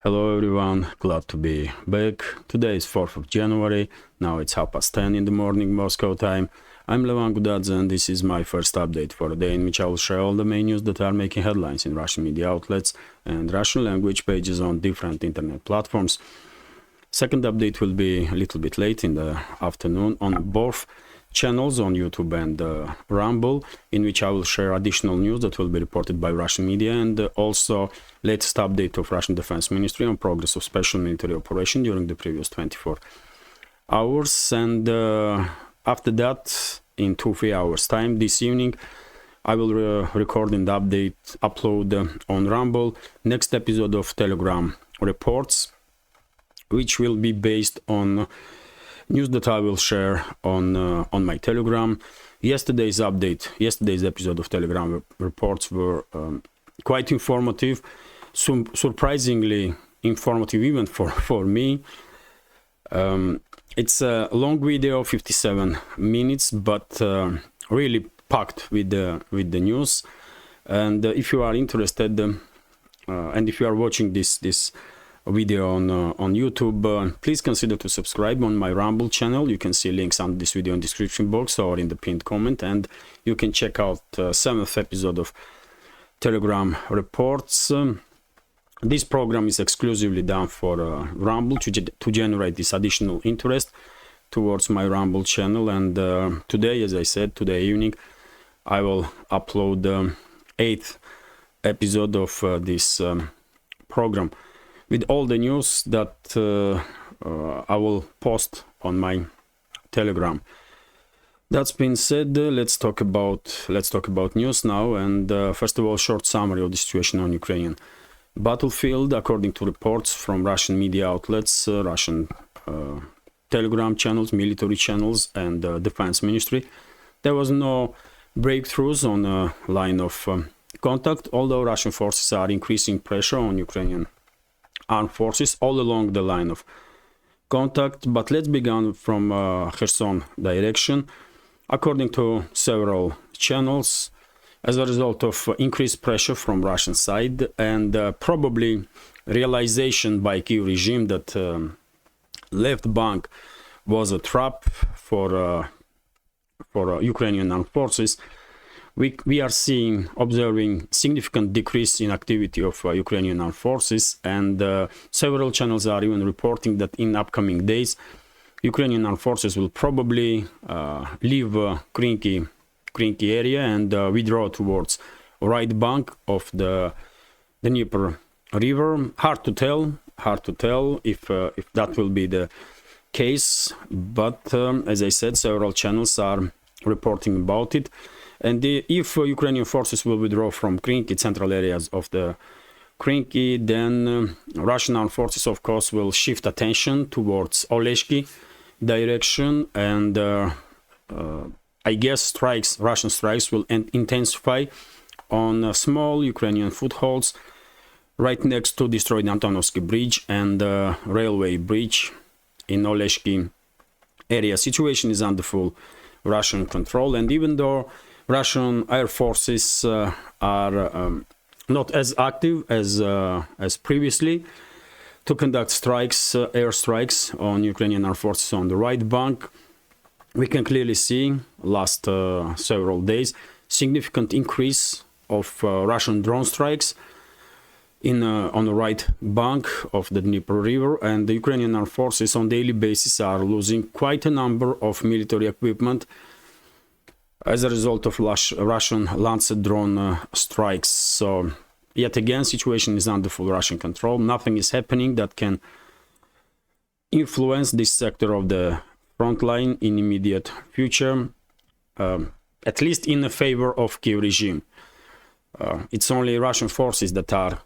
Hello everyone, glad to be back. Today is 4th of January, now it's 10:30 in the morning Moscow time. I'm Levan Gudadze and this is my first update for a day in which I will share all the main news that are making headlines in Russian media outlets and Russian language pages on different internet platforms. Second update will be a little bit late in the afternoon on both channels on YouTube and Rumble, in which I will share additional news that will be reported by Russian media and also latest update of Russian Defense Ministry on progress of special military operation during the previous 24 hours. And after that, in 2-3 hours time this evening, I will record and upload on Rumble next episode of Telegram reports, which will be based on news that I will share on my Telegram. Yesterday's episode of Telegram reports were quite informative, surprisingly informative even for me. It's a long video, 57 minutes, but really packed with the news. And if you are interested, and if you are watching this video on YouTube, please consider to subscribe on my Rumble channel. You can see links under this video in the description box or in the pinned comment, and you can check out 7th episode of Telegram reports. This program is exclusively done for Rumble to generate this additional interest towards my Rumble channel. And today, as I said, today evening, I will upload the 8th episode of this program with all the news that I will post on my Telegram. That's been said, let's talk about news now. And first of all, short summary of the situation on Ukrainian battlefield. According to reports from Russian media outlets, Russian Telegram channels, military channels, and Defense Ministry, there was no breakthroughs on a line of contact, although Russian forces are increasing pressure on Ukrainian armed forces all along the line of contact. But let's begin from Kherson direction. According to several channels, as a result of increased pressure from Russian side and probably realization by Kyiv regime that left bank was a trap for Ukrainian armed forces, we are observing significant decrease in activity of Ukrainian armed forces, and several channels are even reporting that in upcoming days Ukrainian armed forces will probably leave Krinky area and withdraw towards right bank of the Dnieper river. Hard to tell if that will be the case, but as I said, several channels are reporting about it. And if Ukrainian forces will withdraw from Krinky, central areas of the Krinky, then Russian armed forces, of course, will shift attention towards Oleshki direction, and I guess Russian strikes will intensify on small Ukrainian footholds right next to destroyed Antonovsky Bridge and railway bridge in Oleshki area. Situation is under full Russian control, and even though Russian air forces are not as active as previously to conduct air strikes on Ukrainian armed forces on the right bank, we can clearly see last several days significant increase of Russian drone strikes on the right bank of the Dnieper River, and the Ukrainian armed forces on daily basis are losing quite a number of military equipment as a result of Russian Lancet drone strikes. So yet again, situation is under full Russian control. Nothing is happening that can influence this sector of the front line in immediate future, at least in the favor of Kyiv regime. It's only Russian forces that are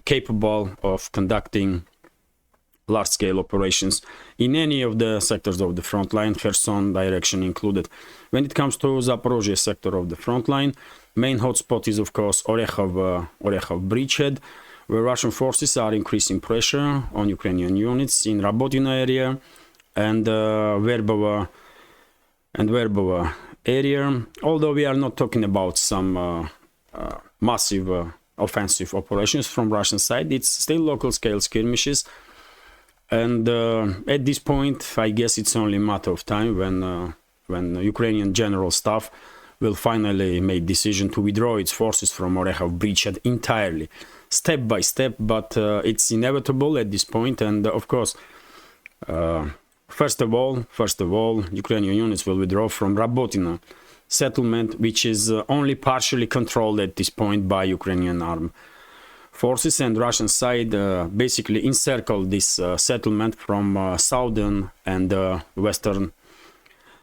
capable of conducting large-scale operations in any of the sectors of the front line, Kherson direction included. When it comes to Zaporozhye sector of the front line, main hotspot is of course Orekhov bridgehead, where Russian forces are increasing pressure on Ukrainian units in Rabotina area and Verbova area. Although we are not talking about some massive offensive operations from Russian side. It's still local scale skirmishes, and at this point I guess it's only a matter of time when Ukrainian general staff will finally make decision to withdraw its forces from Orekhov bridgehead entirely, step by step, but it's inevitable at this point. And of course, first of all, Ukrainian units will withdraw from Rabotina settlement, which is only partially controlled at this point by Ukrainian armed forces, and Russian side basically encircled this settlement from southern and western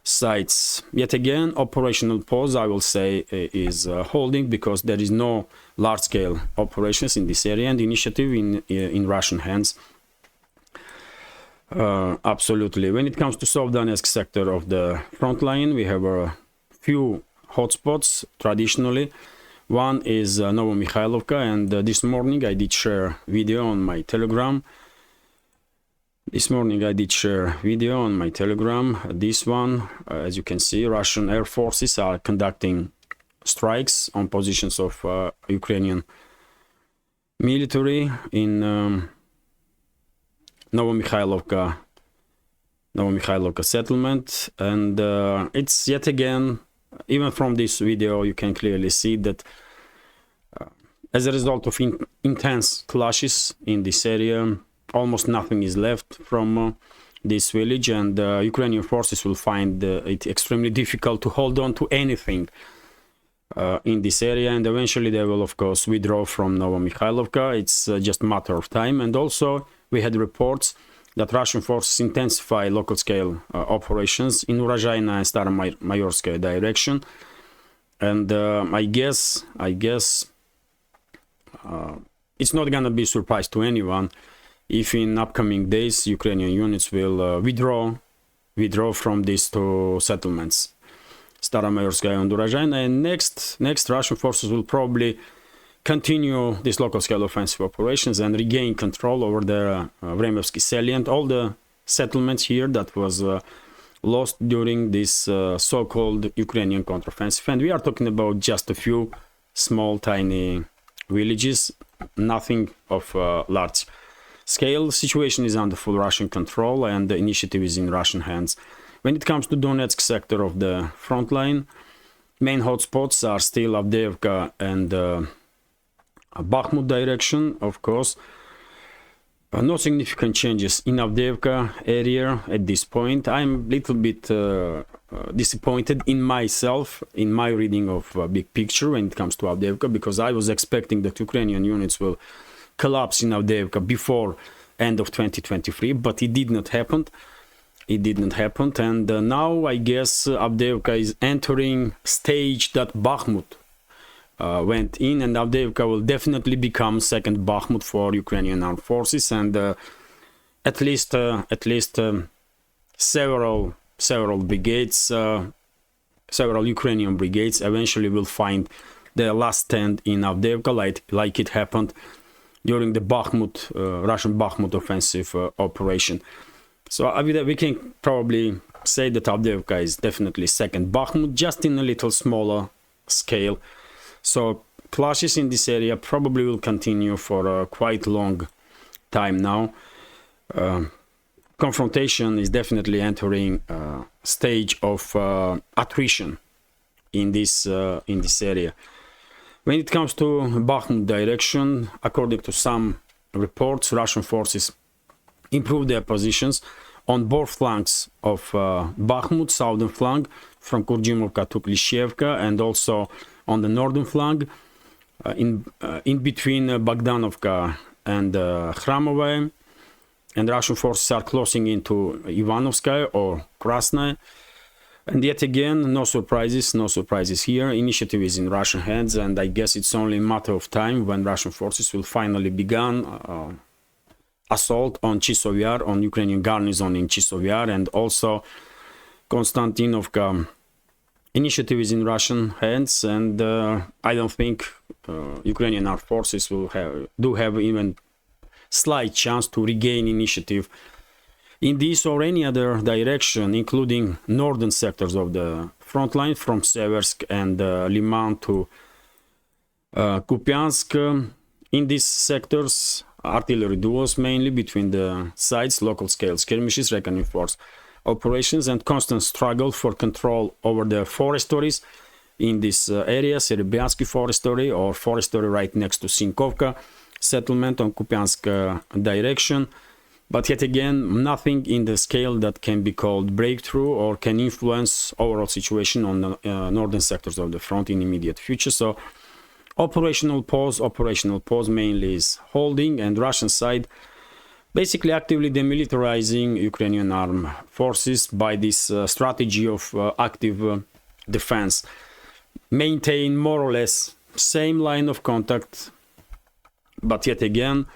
sides. Yet again, operational pause, I will say, is holding, because there is no large-scale operations in this area, and initiative in Russian hands. Absolutely. When it comes to South Donetsk sector of the front line, we have a few hotspots traditionally. One is Novomikhailovka, and this morning I did share video on my Telegram. This one, as you can see, Russian air forces are conducting strikes on positions of Ukrainian military in Novomikhailovka settlement, and it's yet again, even from this video, you can clearly see that as a result of intense clashes in this area, almost nothing is left from this village, and Ukrainian forces will find it extremely difficult to hold on to anything in this area, and eventually they will of course withdraw from Novomikhailovka. It's just a matter of time. And also we had reports that Russian forces intensify local scale operations in Urozhaina and Staromayorskaya direction, and I guess it's not gonna be a surprise to anyone if in upcoming days Ukrainian units will withdraw from these two settlements, Staromayorskaya and Urozhaina, and next Russian forces will probably continue these local scale offensive operations and regain control over the Vremevsky salient, all the settlements here that was lost during this so-called Ukrainian counteroffensive. And we are talking about just a few small tiny villages, nothing of large scale. Situation is under full Russian control, and the initiative is in Russian hands. When it comes to Donetsk sector of the front line, main hotspots are still Avdiivka and Bakhmut direction, of course. No significant changes in Avdiivka area at this point. I'm a little bit disappointed in myself, in my reading of big picture when it comes to Avdiivka, because I was expecting that Ukrainian units will collapse in Avdiivka before end of 2023, but it did not happen. And now I guess Avdiivka is entering stage that Bakhmut went in, and Avdiivka will definitely become second Bakhmut for Ukrainian armed forces, and at least several brigades, several Ukrainian brigades eventually will find their last stand in Avdiivka, like it happened during the Russian Bakhmut offensive operation. So we can probably say that Avdiivka is definitely second Bakhmut, just in a little smaller scale. So clashes in this area probably will continue for a quite long time now. Confrontation is definitely entering a stage of attrition in this area. When it comes to Bakhmut direction, according to some reports, Russian forces improved their positions on both flanks of Bakhmut, southern flank from Kurdimovka to Klishchevka, and also on the northern flank in between Bogdanovka and Khramovaya, and Russian forces are closing into Ivanovskaya or Krasnaya. And yet again, no surprises here. Initiative is in Russian hands, and I guess it's only a matter of time when Russian forces will finally begin assault on Chisov Yar, on Ukrainian garrison in Chisov Yar, and also Konstantinovka. Initiative is in Russian hands, and I don't think Ukrainian armed forces will have even slight chance to regain initiative in this or any other direction, including northern sectors of the front line from Seversk and Liman to Kupiansk, in these sectors, artillery duels mainly between the sides, local scale skirmishes, reckoning force operations, and constant struggle for control over the forestories in this area, Serebiansky forestory or forestory right next to Sinkovka settlement on Kupiansk direction. But yet again, nothing in the scale that can be called breakthrough or can influence overall situation on the northern sectors of the front in immediate future. So operational pause mainly is holding, and Russian side basically actively demilitarizing Ukrainian armed forces by this strategy of active defense. Maintain more or less same line of contact, but yet again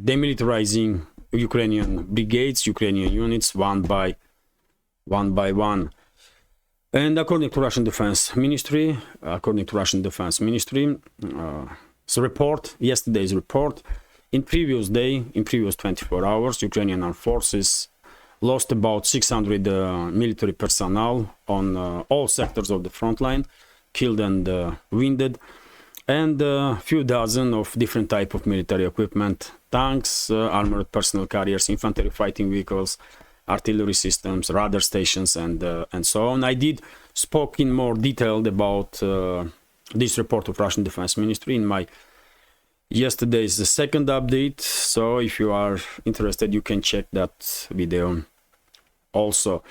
demilitarizing Ukrainian brigades, Ukrainian units one by one. And according to Russian Defense Ministry, yesterday's report, in previous 24 hours, Ukrainian armed forces lost about 600 military personnel on all sectors of the front line, killed and wounded, and a few dozen of different type of military equipment, tanks, armored personnel carriers, infantry fighting vehicles, artillery systems, radar stations, and so on. I did spoke in more detail about this report of Russian Defense Ministry in my yesterday's second update. So if you are interested, you can check that video also.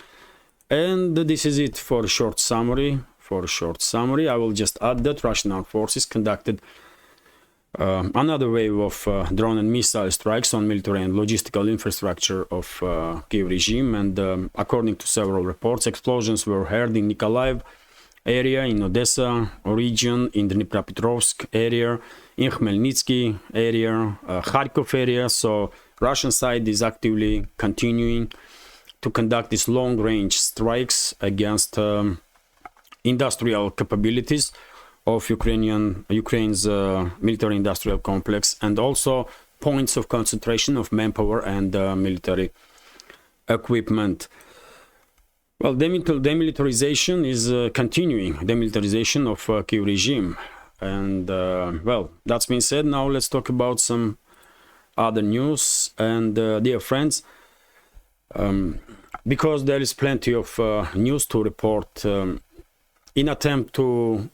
And this is it for a short summary. I will just add that Russian armed forces conducted another wave of drone and missile strikes on military and logistical infrastructure of Kiev regime, and according to several reports, explosions were heard in Nikolaev area, in Odessa region, in the Dnipropetrovsk area, in Khmelnytsky area, Kharkov area. So Russian side is actively continuing to conduct these long-range strikes against industrial capabilities of Ukraine's military industrial complex, and also points of concentration of manpower and military equipment. Well, demilitarization is continuing, demilitarization of Kiev regime. And well, that's been said. Now let's talk about some other news. And dear friends, because there is plenty of news to report, in attempt to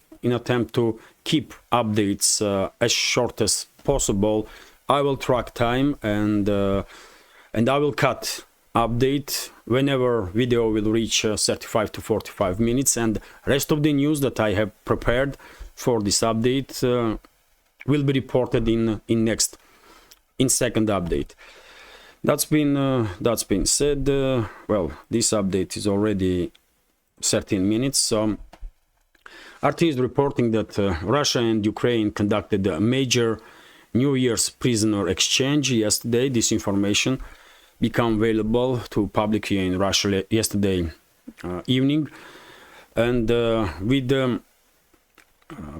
keep updates as short as possible, I will track time, and I will cut update whenever video will reach 35 to 45 minutes, and rest of the news that I have prepared for this update will be reported in second update. That's been said. Well, this update is already 13 minutes, so RT is reporting that Russia and Ukraine conducted a major New Year's prisoner exchange yesterday. This information became available to public here in Russia yesterday evening, and with the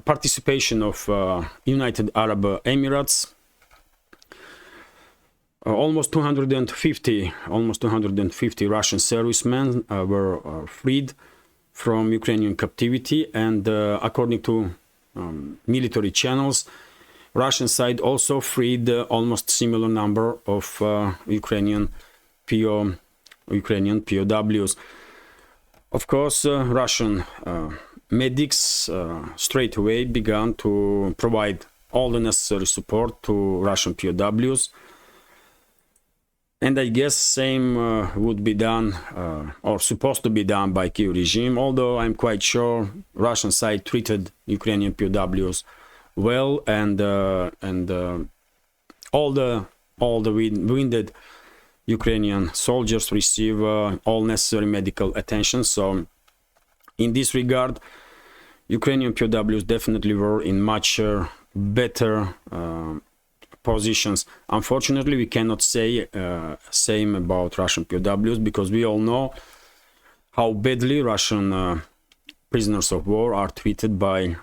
participation of United Arab Emirates, almost 250 Russian servicemen were freed from Ukrainian captivity, and according to military channels, Russian side also freed almost similar number of Ukrainian POWs. Of course, Russian medics straight away began to provide all the necessary support to Russian POWs. And I guess same would be done or supposed to be done by Kiev regime, although I'm quite sure Russian side treated Ukrainian POWs well, and all the wounded Ukrainian soldiers receive all necessary medical attention. So in this regard, Ukrainian POWs definitely were in much better positions. Unfortunately, we cannot say same about Russian POWs, because we all know how badly Russian prisoners of war are treated by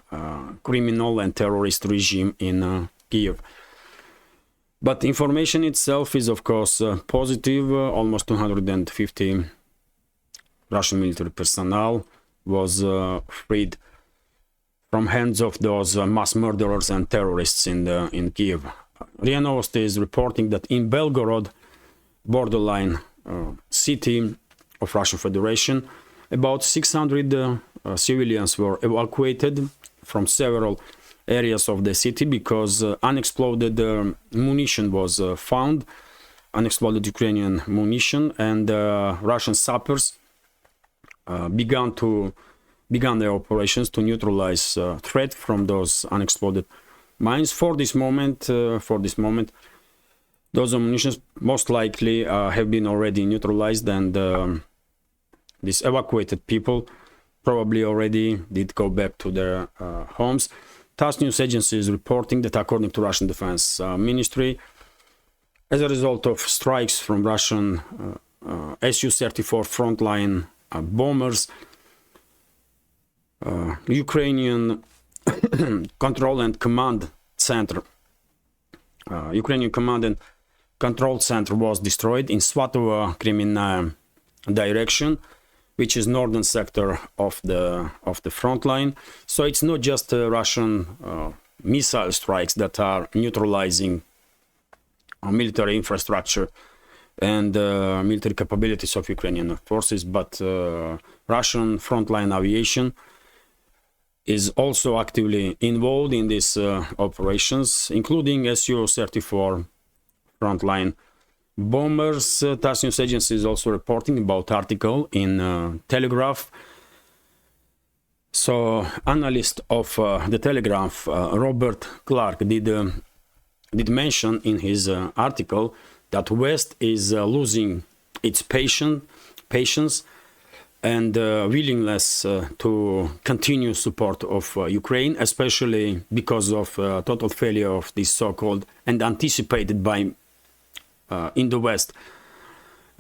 criminal and terrorist regime in Kiev. But information itself is of course positive. Almost 250 Russian military personnel freed from hands of those mass murderers and terrorists in Kiev. RIA Novosti is reporting that in Belgorod, borderline city of Russian Federation, about 600 civilians were evacuated from several areas of the city because unexploded munition was found, unexploded Ukrainian munition, and Russian sappers began their operations to neutralize threat from those unexploded mines. For this moment, those ammunitions most likely have been already neutralized, and these evacuated people probably already did go back to their homes. TASS news agency is reporting that according to Russian Defense Ministry, as a result of strikes from Russian Su-34 frontline bombers, Ukrainian control and command center, Ukrainian command and control center was destroyed in Svatovo Kremenная direction, which is northern sector of the front line. So it's not just Russian missile strikes that are neutralizing military infrastructure and military capabilities of Ukrainian forces, but Russian frontline aviation is also actively involved in these operations, including Su-34 frontline bombers. TASS news agency is also reporting about article in Telegraph. So analyst of the Telegraph, Robert Clark, did mention in his article that West is losing its patience and willingness to continue support of Ukraine, especially because of total failure of this so-called and anticipated by in the West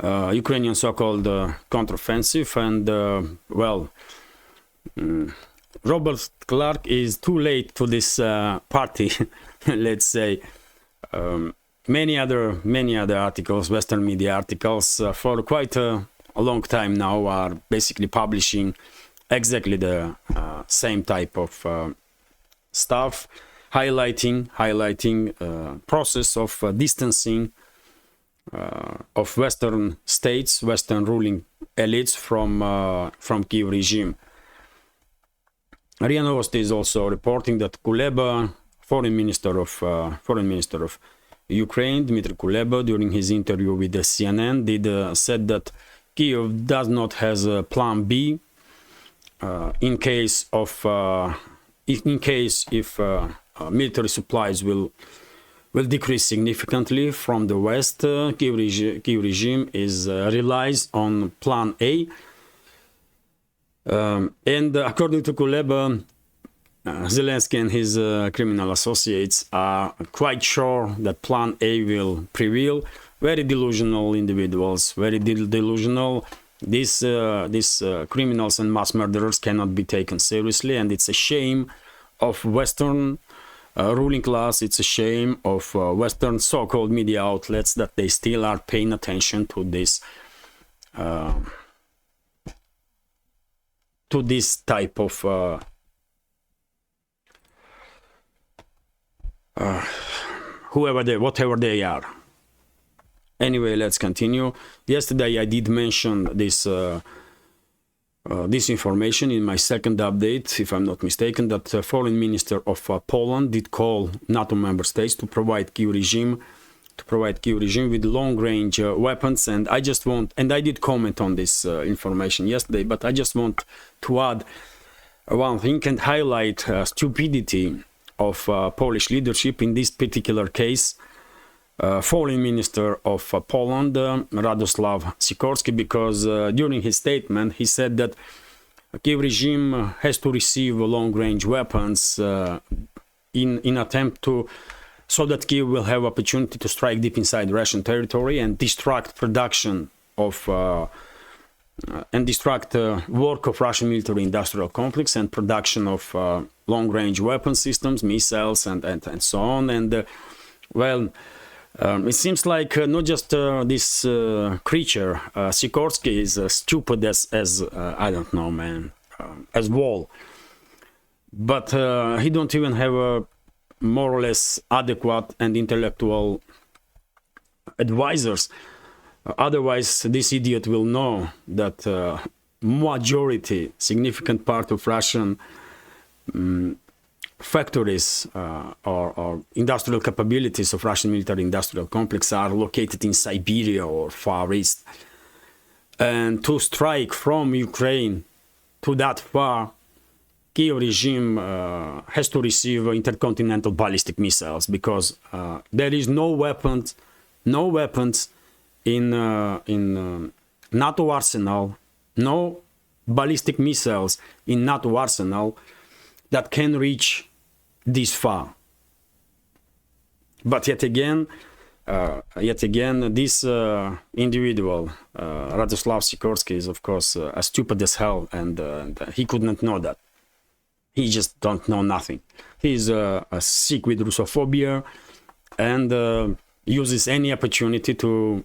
Ukrainian so-called counteroffensive. And Robert Clark is too late to this party. Let's say many other articles, Western media articles, for quite a long time now are basically publishing exactly the same type of stuff, highlighting process of distancing of Western states, Western ruling elites from Kiev regime. RIA Novosti is also reporting that Kuleba, foreign minister of Ukraine, Dmitry Kuleba, during his interview with the CNN, said that Kiev does not has a plan B in case if military supplies will decrease significantly from the West. Kiev regime relies on plan A. And according to Kuleba, Zelensky and his criminal associates are quite sure that plan A will prevail. Very delusional individuals, very delusional. These criminals and mass murderers cannot be taken seriously, and it's a shame of Western ruling class. It's a shame of Western so-called media outlets that they still are paying attention to this type of whatever they are. Anyway, let's continue. Yesterday I did mention this information in my second update, if I'm not mistaken, that foreign minister of Poland did call NATO member states to provide Kiev regime with long-range weapons. And I did comment on this information yesterday, but I just want to add one thing and highlight stupidity of Polish leadership in this particular case. Foreign Minister of Poland, Radosław Sikorski, because during his statement he said that Kiev regime has to receive long-range weapons in attempt so that Kiev will have opportunity to strike deep inside Russian territory and distract production of work of Russian military-industrial complex and production of long-range weapon systems, missiles, and so on. And it seems like not just this creature, Sikorski, is stupid as I don't know, man. as wall. But he don't even have a more or less adequate and intellectual advisors. Otherwise, this idiot will know that majority, significant part of Russian factories or industrial capabilities of Russian military industrial complex are located in Siberia or Far East. And to strike from Ukraine to that far, Kiev regime has to receive intercontinental ballistic missiles, because there is no weapons in NATO arsenal, no ballistic missiles in NATO arsenal that can reach this far. But yet again, this individual, Radoslav Sikorsky, is of course as stupid as hell, and he could not know that. He just don't know nothing. He's sick with Russophobia, and uses any opportunity to,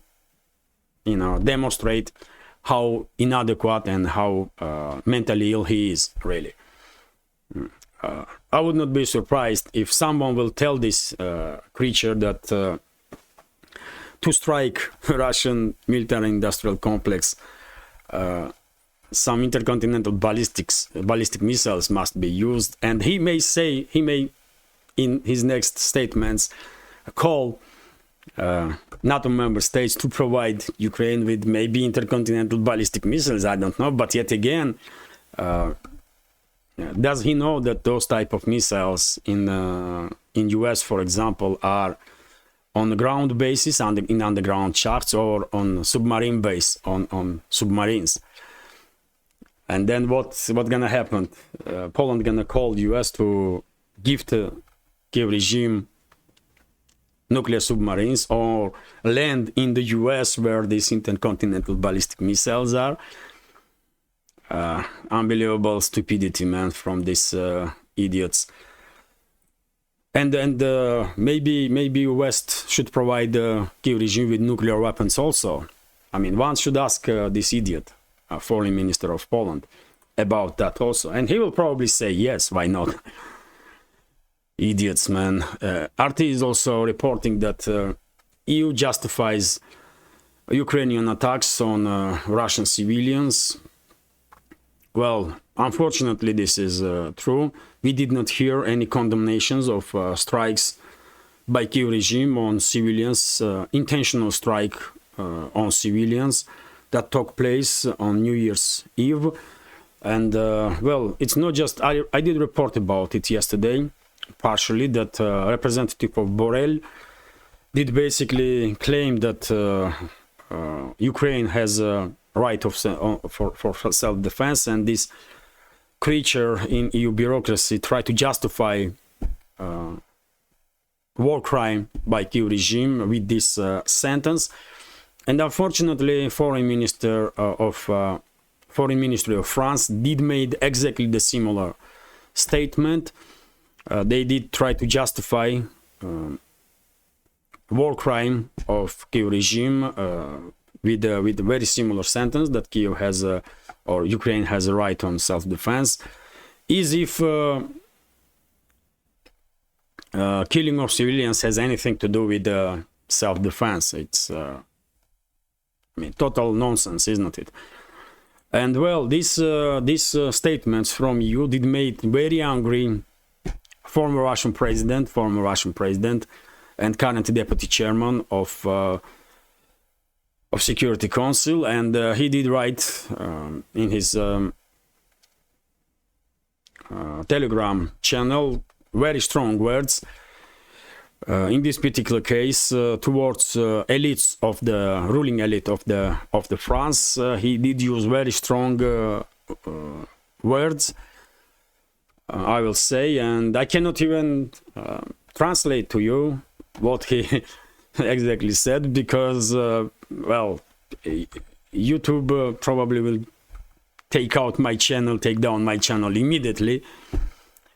demonstrate how inadequate and how mentally ill he is, really. I would not be surprised if someone will tell this creature that to strike Russian military industrial complex, some intercontinental ballistic missiles must be used, and he may in his next statements call NATO member states to provide Ukraine with maybe intercontinental ballistic missiles. I don't know, but yet again, does he know that those type of missiles in US, for example, are on the ground basis, in underground charts, or on submarine base, on submarines? And then what's gonna happen? Poland gonna call US to give the Kiev regime nuclear submarines, or land in the US where these intercontinental ballistic missiles are. Unbelievable stupidity, man, from these idiots. And maybe West should provide the Kiev regime with nuclear weapons also. I mean, one should ask this idiot, foreign minister of Poland, about that also, and he will probably say yes, why not? Idiots, man. RT is also reporting that EU justifies Ukrainian attacks on Russian civilians. Well, unfortunately, this is true. We did not hear any condemnations of strikes by Kiev regime on civilians, intentional strike on civilians that took place on New Year's Eve. And well, it's not just, I did report about it yesterday, partially, that representative of Borrell did basically claim that Ukraine has a right of for self-defense, and this creature in EU bureaucracy tried to justify war crime by Kiev regime with this sentence. And unfortunately, Foreign Ministry of France did made exactly the similar statement. They did try to justify war crime of Kiev regime with a very similar sentence, that Kiev has or Ukraine has a right on self-defense, as if killing of civilians has anything to do with self-defense. It's I mean, total nonsense, isn't it? And well, these statements from EU did make very angry former Russian president and current deputy chairman of Security Council, and he did write in his Telegram channel very strong words in this particular case towards elites of the ruling elite of the France. He did use very strong words, I will say, and I cannot even translate to you what he exactly said, because well, YouTube probably will take down my channel immediately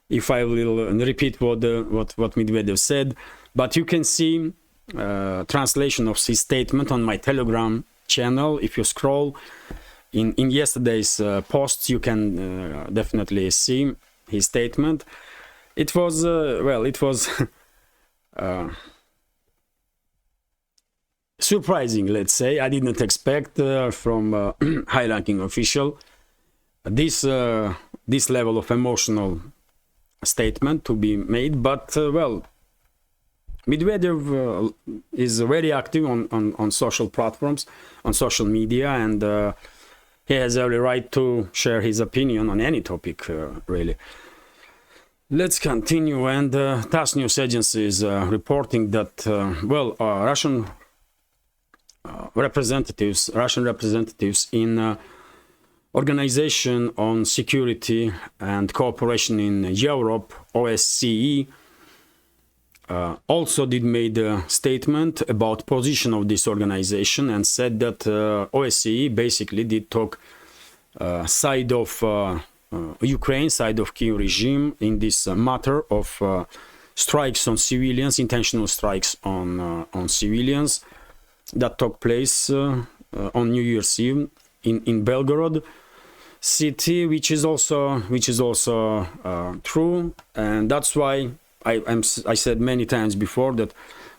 if I will repeat what Medvedev said. But you can see translation of his statement on my Telegram channel if you scroll, in yesterday's posts, you can definitely see his statement. It was well, it was surprising, let's say. I did not expect from high-ranking official this level of emotional statement to be made, but well, Medvedev is very active on social platforms, on social media, and he has every right to share his opinion on any topic, really. Let's continue, and TASS news agency is reporting that, well, Russian representatives in Organization on Security and Cooperation in Europe, OSCE, also did made a statement about position of this organization and said that OSCE basically did talk side of Ukraine, side of Kyiv regime in this matter of strikes on civilians, intentional strikes on civilians that took place on New Year's Eve in Belgorod city, which is also true, and that's why I said many times before that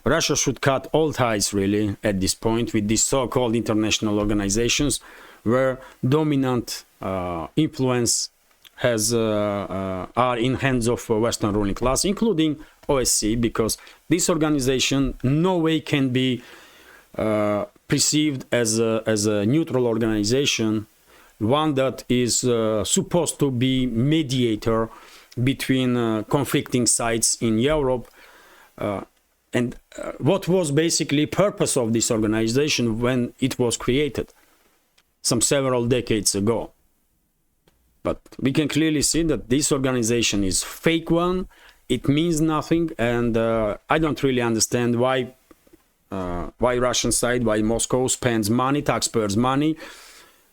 Russia should cut all ties really at this point with these so-called international organizations where dominant influence are in hands of Western ruling class, including OSCE, because this organization no way can be perceived as a neutral organization, one that is supposed to be mediator between conflicting sides in Europe, and what was basically purpose of this organization when it was created some several decades ago. But we can clearly see that this organization is fake one. It means nothing, and I don't really understand why Russian side, why Moscow spends money, taxpayers' money,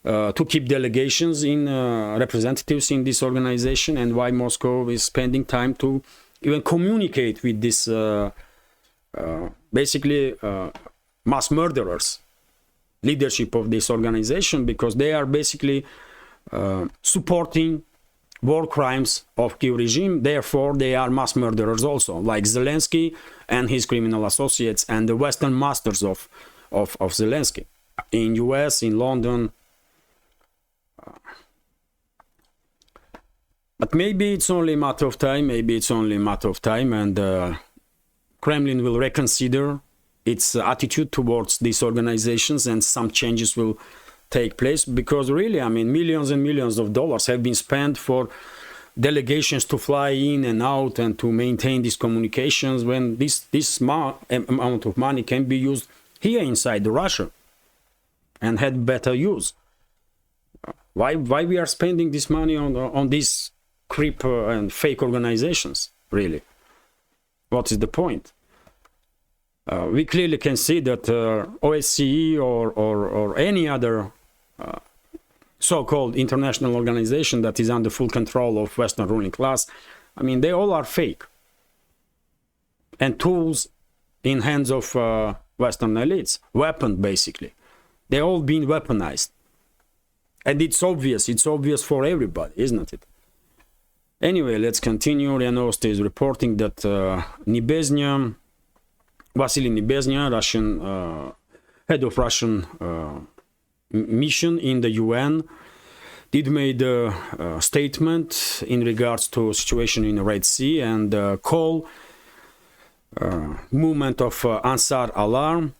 to keep delegations in representatives in this organization, and why Moscow is spending time to even communicate with this basically mass murderers leadership of this organization, because they are basically supporting war crimes of Kyiv regime. Therefore they are mass murderers also, like Zelensky and his criminal associates and the Western masters of Zelensky in US, in London. But maybe it's only a matter of time, and Kremlin will reconsider its attitude towards these organizations, and some changes will take place, because really, I mean, millions and millions of dollars have been spent for delegations to fly in and out and to maintain these communications, when this amount of money can be used here inside Russia and had better use. Why we are spending this money on these creep and fake organizations, really? What is the point? We clearly can see that OSCE or any other so-called international organization that is under full control of Western ruling class, I mean, they all are fake and tools in hands of Western elites, weapon basically. They all been weaponized, and it's obvious for everybody, isn't it? Anyway, let's continue. RIA Novosti is reporting that Vasily Nebezhnya, Russian head of Russian mission in the UN, did made a statement in regards to situation in the Red Sea and call movement of Ansar Allah,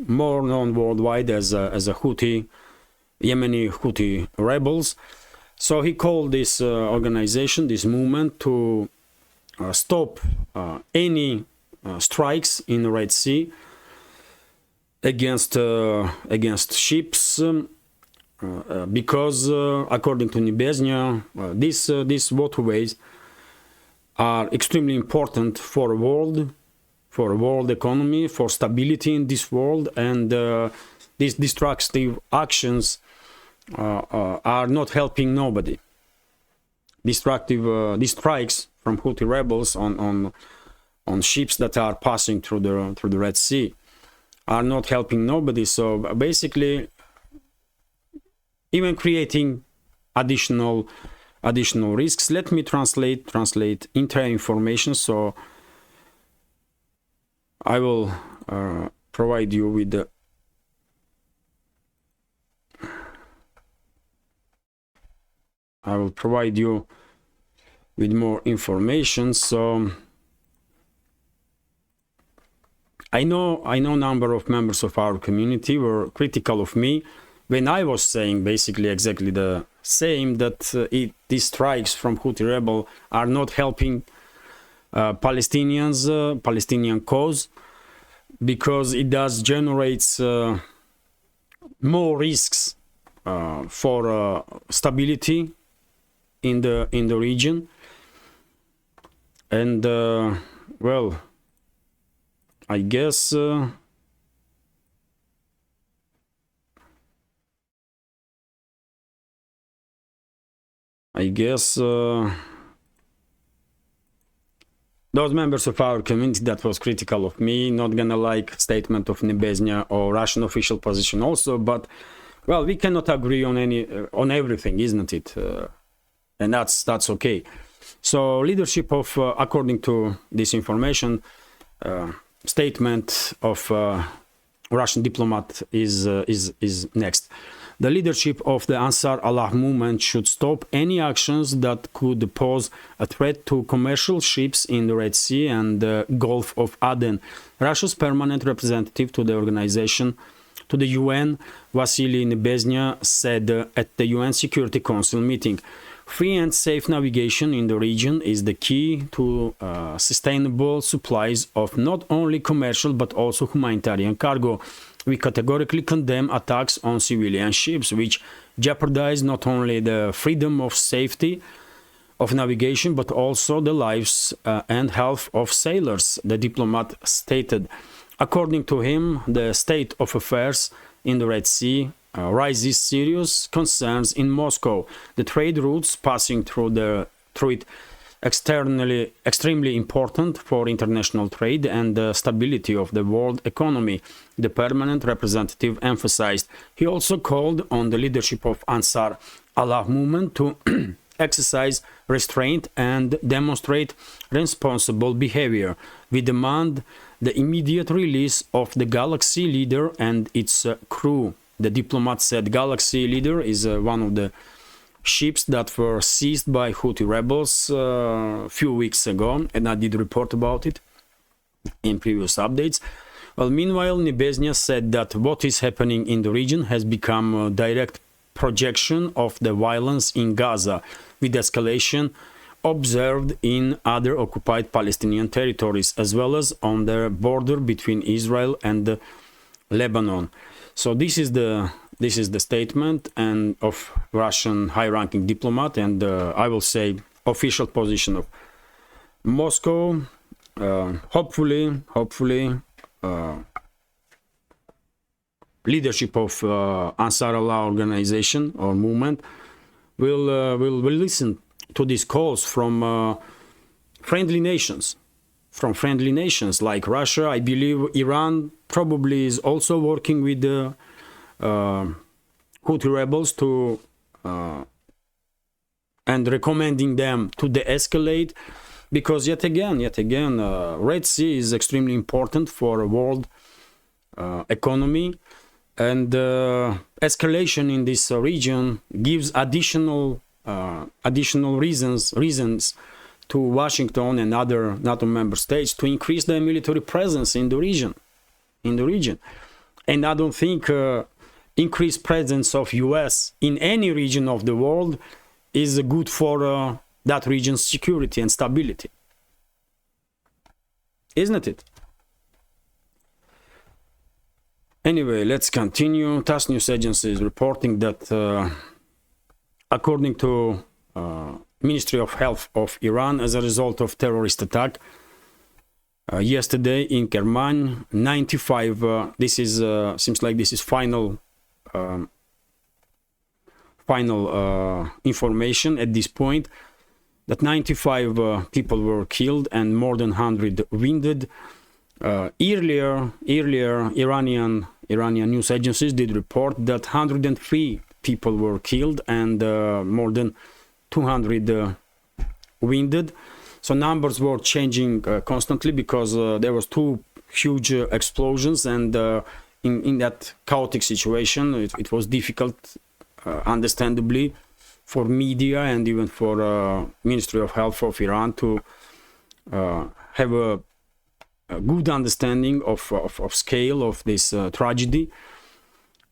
more known worldwide as a Yemeni Houthi rebels. So he called this organization, this movement, to stop any strikes in the Red Sea against ships, because according to Nebezhnya, these waterways are extremely important for world economy, for stability in this world, and these destructive actions are not helping nobody. These strikes from Houthi rebels on ships that are passing through the Red Sea are not helping nobody. So basically, even creating additional risks. Let me translate entire information. So I will provide you with the more information. So I know a number of members of our community were critical of me when I was saying basically exactly the same, that these strikes from Houthi rebel are not helping Palestinian cause, because it does generates more risks for stability in the region. And well, I guess those members of our community that was critical of me not gonna like statement of Nebezhny or Russian official position also, but well, we cannot agree on everything, isn't it? And that's okay. So leadership of according to this information, statement of Russian diplomat is next. The leadership of the Ansar Allah movement should stop any actions that could pose a threat to commercial ships in the Red Sea and the Gulf of Aden. Russia's permanent representative to the organization, to the UN, Vasily Nebezhny, said at the UN Security Council meeting, "Free and safe navigation in the region is the key to sustainable supplies of not only commercial but also humanitarian cargo. We categorically condemn attacks on civilian ships, which jeopardize not only the freedom of safety of navigation but also the lives and health of sailors," the diplomat stated. According to him, the state of affairs in the Red Sea raises serious concerns in Moscow. The trade routes passing through it extremely important for international trade and the stability of the world economy, the permanent representative emphasized. He also called on the leadership of Ansar Allah movement to exercise restraint and demonstrate responsible behavior. We demand the immediate release of the Galaxy leader and its crew. The diplomat said Galaxy leader is one of the ships that were seized by Houthi rebels a few weeks ago, and I did report about it in previous updates. Well, meanwhile, Nebezhny said that what is happening in the region has become a direct projection of the violence in Gaza, with escalation observed in other occupied Palestinian territories, as well as on the border between Israel and Lebanon. So this is the statement and of Russian high-ranking diplomat, and I will say official position of Moscow. Hopefully, leadership of Ansar Allah organization or movement will listen to these calls from friendly nations. From friendly nations like Russia. I believe Iran probably is also working with the Houthi rebels to and recommending them to de-escalate, because yet again, Red Sea is extremely important for a world economy, and escalation in this region gives additional reasons to Washington and other NATO member states to increase their military presence in the region. And I don't think increased presence of US in any region of the world is good for that region's security and stability. Isn't it? Anyway, let's continue. TASS news agency is reporting that according to Ministry of Health of Iran, as a result of terrorist attack yesterday in Kerman, 95. This is seems like this is final information at this point, that 95 people were killed and more than 100 wounded. Earlier Iranian news agencies did report that 103 people were killed and more than 200 wounded. So numbers were changing constantly because there was two huge explosions, and in that chaotic situation, it was difficult, understandably, for media and even for Ministry of Health of Iran to have a good understanding of scale of this tragedy.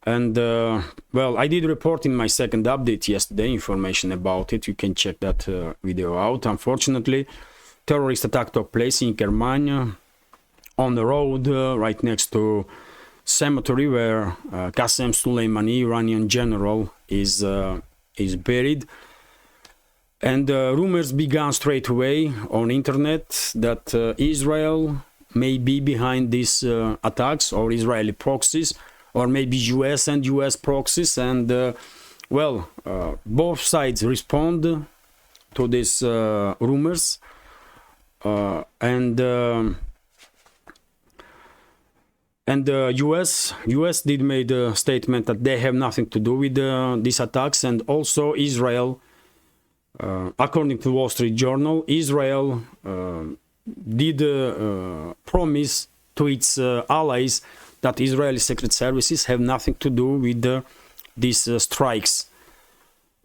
And well, I did report in my second update yesterday information about it. You can check that video out. Unfortunately, terrorist attack took place in Kerman on the road right next to cemetery where Qasem Soleimani, Iranian general, is buried. And rumors began straight away on internet that Israel may be behind these attacks, or Israeli proxies, or maybe US and US proxies. And well, both sides respond to these rumors, and US did made a statement that they have nothing to do with these attacks. And also Israel, according to Wall Street Journal, Israel did promise to its allies that Israeli secret services have nothing to do with these strikes,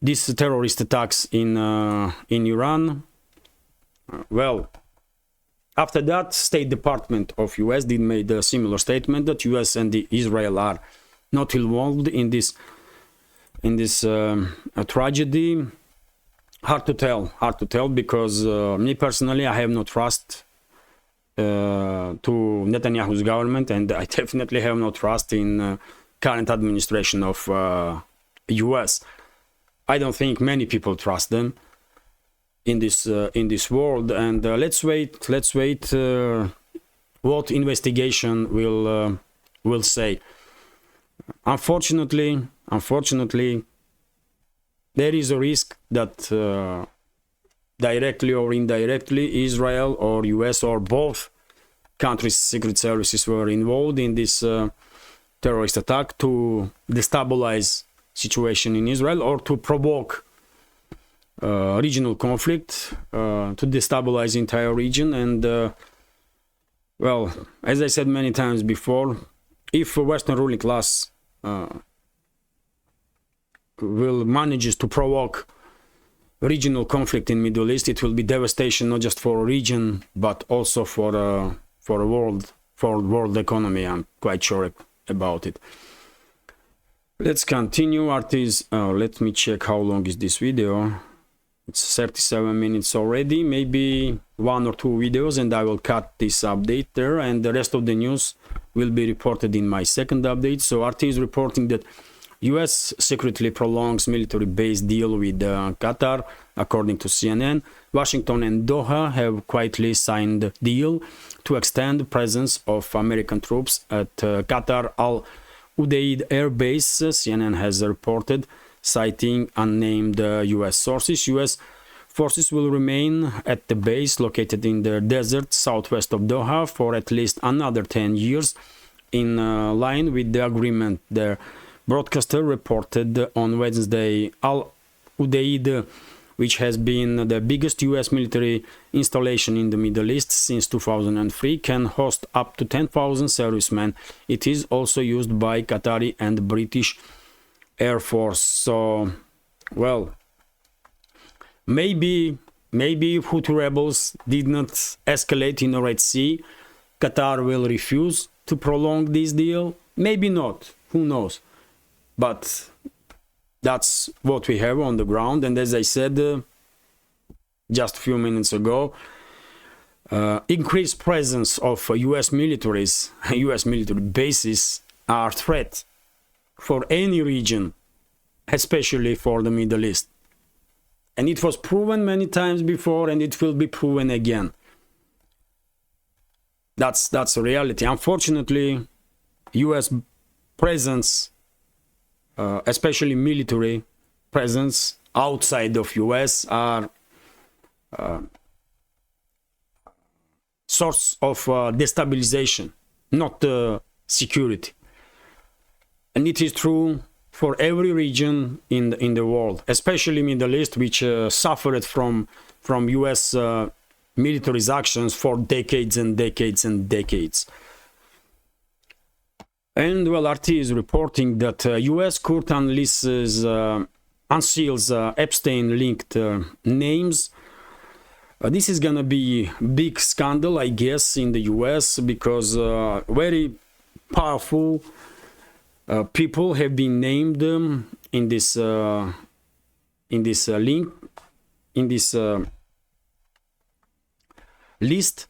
these terrorist attacks in Iran. Well, after that, State Department of US did made a similar statement that US and Israel are not involved in this tragedy. Hard to tell, because me personally, I have no trust to Netanyahu's government, and I definitely have no trust in current administration of US. I don't think many people trust them in this world, and let's wait what investigation will say. Unfortunately, there is a risk that directly or indirectly Israel or US or both countries' secret services were involved in this terrorist attack to destabilize situation in Israel, or to provoke regional conflict, to destabilize the entire region. And well, as I said many times before, if a Western ruling class will manages to provoke regional conflict in Middle East, it will be devastation not just for a region but also for a world economy. I'm quite sure about it. Let's continue. Let me check how long is this video. It's 37 minutes already. Maybe one or two videos and I will cut this update there, and the rest of the news will be reported in my second update. So RT is reporting that US secretly prolongs military base deal with Qatar, according to CNN. Washington and Doha have quietly signed a deal to extend the presence of American troops at Qatar Al Udeid Air Base, CNN has reported, citing unnamed US sources. US forces will remain at the base located in the desert southwest of Doha for at least another 10 years, in line with the agreement. The broadcaster reported on Wednesday Al Udeid, which has been the biggest US military installation in the Middle East since 2003, can host up to 10,000 servicemen. It is also used by Qatari and British Air Force. So, well, maybe Houthi rebels did not escalate in the Red Sea, Qatar will refuse to prolong this deal. Maybe not, who knows. But that's what we have on the ground. And as I said just a few minutes ago, increased presence of US military bases are a threat for any region, especially for the Middle East. And it was proven many times before, and it will be proven again. That's a reality. Unfortunately, US presence, especially military presence outside of US, are source of destabilization, not security. And it is true for every region in the world, especially Middle East, which suffered from US military actions for decades and decades and decades. And well, RT is reporting that US court unseals Epstein-linked names. This is gonna be big scandal, I guess, in the US, because very powerful people have been named in this list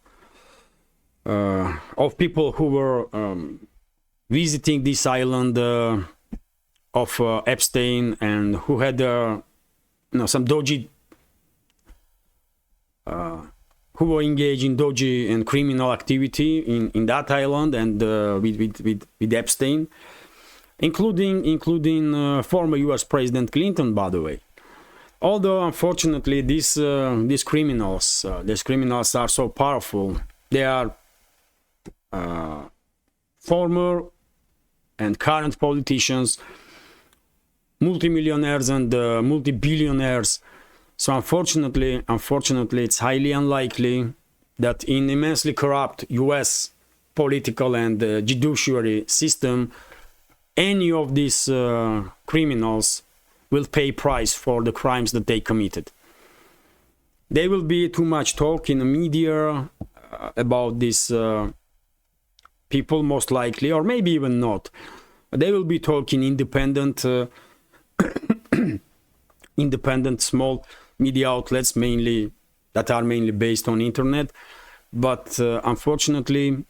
of people who were visiting this island of Epstein, and who had some dodgy, who were engaged in dodgy and criminal activity in that island, and with Epstein, including former US President Clinton, by the way. Although unfortunately these criminals are so powerful, they are former and current politicians, multimillionaires and multi-billionaires. So unfortunately, it's highly unlikely that in immensely corrupt US political and judiciary system, any of these criminals will pay price for the crimes that they committed. There will be too much talk in the media about these people, most likely, or maybe even not. They will be talking independent small media outlets, mainly that are mainly based on internet. But unfortunately,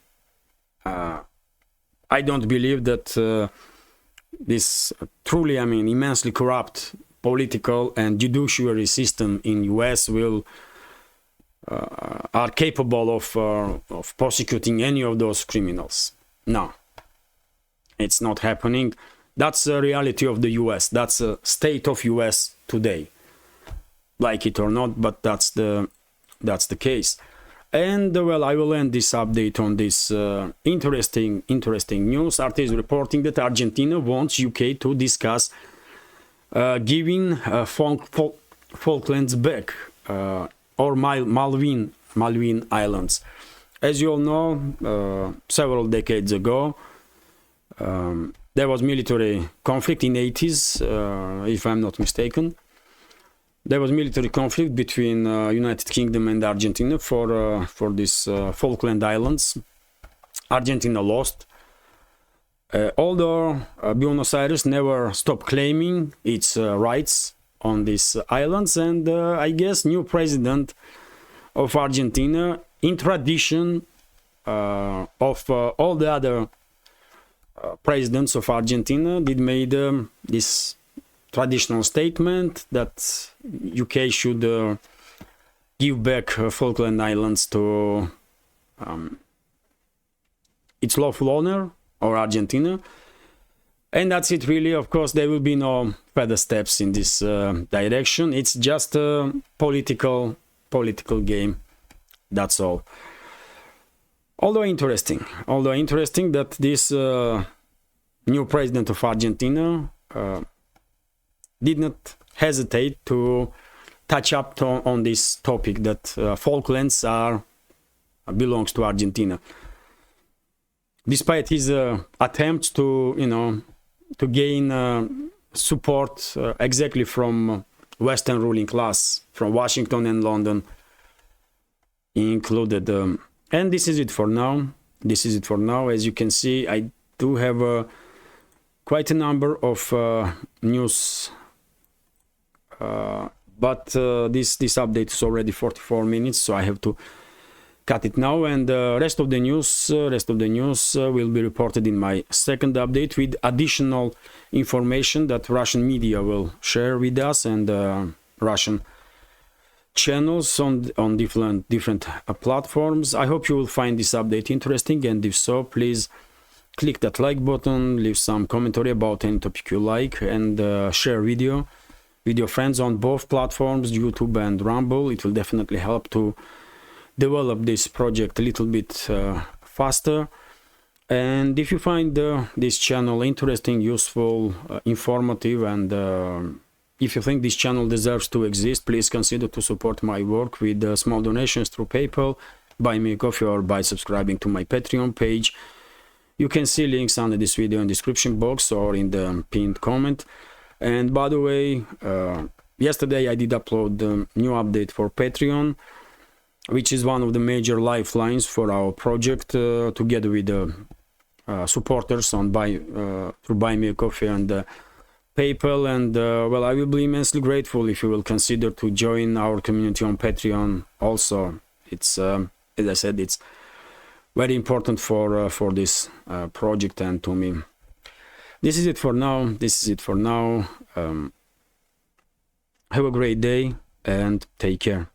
I don't believe that this truly, immensely corrupt political and judiciary system in US will are capable of prosecuting any of those criminals. No, it's not happening. That's the reality of the US. That's the state of US today, like it or not, but that's the case. And well, I will end this update on this interesting news. RT is reporting that Argentina wants UK to discuss giving Falklands back, or Malvin Islands. As you all know, several decades ago, there was military conflict in 80s, if I'm not mistaken. There was military conflict between United Kingdom and Argentina for these Falkland Islands. Argentina lost. Although Buenos Aires never stopped claiming its rights on these islands, and I guess new president of Argentina, in tradition of all the other presidents of Argentina, did made this traditional statement that UK should give back Falkland Islands to its lawful owner, or Argentina. And that's it, really. Of course, there will be no further steps in this direction. It's just a political game. That's all. Although interesting that this new president of Argentina did not hesitate to touch up on this topic that Falklands belongs to Argentina, despite his attempts to gain support exactly from Western ruling class, from Washington and London included. And this is it for now. As you can see, I do have quite a number of news, but this update is already 44 minutes, so I have to cut it now. And the rest of the news will be reported in my second update, with additional information that Russian media will share with us, and Russian channels on different platforms. I hope you will find this update interesting, and if so, please click that like button, leave some commentary about any topic you like, and share video with your friends on both platforms, YouTube and Rumble. It will definitely help to develop this project a little bit faster. And if you find this channel interesting, useful, informative, and if you think this channel deserves to exist, please consider to support my work with small donations through PayPal, buy me a coffee, or by subscribing to my Patreon page. You can see links under this video in the description box or in the pinned comment. And by the way, yesterday I did upload the new update for Patreon, which is one of the major lifelines for our project, together with the supporters on through Buy Me a Coffee and PayPal. And well, I will be immensely grateful if you will consider to join our community on Patreon also. It's as I said, it's very important for this project and to me. This is it for now. Have a great day and take care.